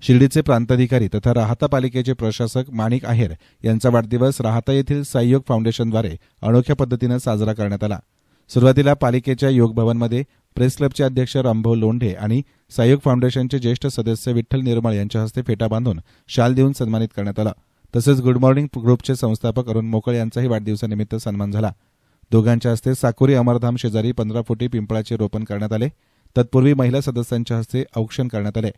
शिर्डीचे प्रांताधिकारी तथा राहाता पालिकेचे प्रशासक माणिक आहेर यांचा वाढदिवस राहाता येथील सहयोग फाउंडेशनद्वारे अनोख्या पद्धतीने साजरा करण्यात आला। सुरुवातीला पालिकेच्या योग भवनमध्ये प्रेस क्लबचे अध्यक्ष रामभाऊ लोंढे आणि सहयोग फाउंडेशनचे ज्येष्ठ सदस्य विठ्ठल निर्मळ यांच्या हस्ते फेटा बांधून शाल देऊन सन्मानित करण्यात आला। तसेच गुड मॉर्निंग ग्रुपचे संस्थापक अरुण मोकळे यांचाही वाढदिवसानिमित्त सन्मान झाला। दोघांच्या हस्ते साकुरी अमरधाम शेजारी 15 फुटी पिंपळाचे रोपण करण्यात आले। तत्पूर्वी महिला सदस्यांच्या हस्ते औक्षण करण्यात आले।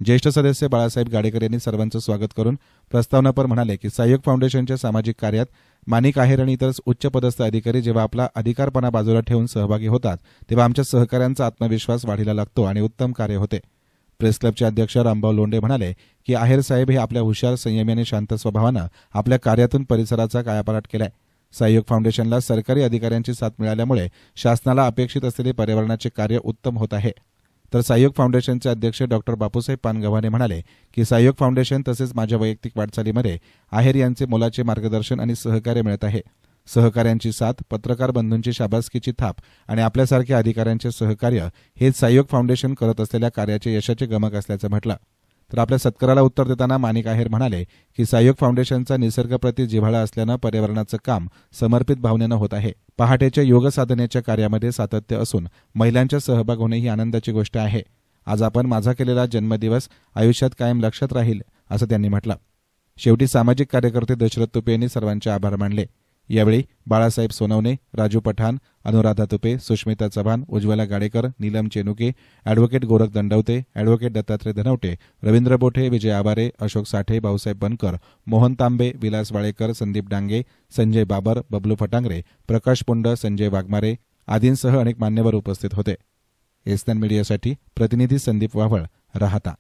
ज्येष्ठ सदस्य बाळासाहेब गाडेकर यांनी सर्वांचं स्वागत करून प्रस्तावनापर म्हणाले की सहयोग फाउंडेशनच्या सामाजिक कार्यात माणिक आहेर आणि इतर उच्चपदस्थ अधिकारी जेव्हा आपला अधिकारपणा बाजूला ठेवून सहभागी होतात तेव्हा आमच्या सहकाऱ्यांचा आत्मविश्वास वाढीला लागतो आणि उत्तम कार्य होते। प्रेस क्लबचे अध्यक्ष रामभाऊ लोंढे म्हणाले की आहेर साहेब हे आपल्या हुशार, संयमी आणि शांत स्वभावानं आपल्या कार्यातून परिसराचा कायापालट केलाय। सहयोग फाउंडेशनला सरकारी अधिकाऱ्यांची साथ मिळाल्यामुळे शासनाला अपेक्षित असलेले पर्यावरणाचे कार्य उत्तम होत आहे। तर सहयोग फाउंडेशनचे अध्यक्ष डॉक्टर बापूसाहेब पानगव्हाणे म्हणाले की सहयोग फाउंडेशन तसेच माझ्या वैयक्तिक वाटचालीमध्ये आहेर यांचे मोलाचे मार्गदर्शन आणि सहकार्य मिळत आहे। सहकार्यांची साथ, पत्रकार बंधूंची शाबासकीची थाप आणि आपल्यासारख्या अधिकाऱ्यांचे सहकार्य हे सहयोग फाउंडेशन करत असलेल्या कार्याचे यशाचे गमक असल्याचं म्हटलं। तर आपल्या सत्काराला उत्तर देताना माणिक आहेर म्हणाले की सहयोग फाउंडेशनचा निसर्गाप्रती जिव्हाळा असल्यानं पर्यावरणाचं काम समर्पित भावनेनं होत आहे। पहाटेच्या योग साधनेच्या कार्यामध्ये सातत्य असून महिलांचा सहभाग होणे ही आनंदाची गोष्ट आहे। आज आपण माझा केलेला जन्मदिवस आयुष्यात कायम लक्षात राहील असं त्यांनी म्हटलं। शेवटी सामाजिक कार्यकर्ते दशरथ तुपे यांनी सर्वांचे आभार मानले। यावेळी बाळासाहेब सोनवणे, राजू पठाण, अनुराधा तुपे, सुष्मिता चव्हाण, उज्ज्वला गाडेकर, नीलम चेनुके, ॲडव्होकेट गोरख दंडवते, ॲडव्होकेट दत्तात्रय धनवटे, रवींद्र बोठे, विजय आबारे, अशोक साठे, भाऊसाहेब बनकर, मोहन तांबे, विलास वाळेकर, संदीप डांगे, संजय बाबर, बबलू फटांगरे, प्रकाश पुंड, संजय वाघमारे आदींसह अनेक मान्यवर उपस्थित होते। एसएन मीडियासाठी प्रतिनिधी संदीप वाव्हळ, राहाता।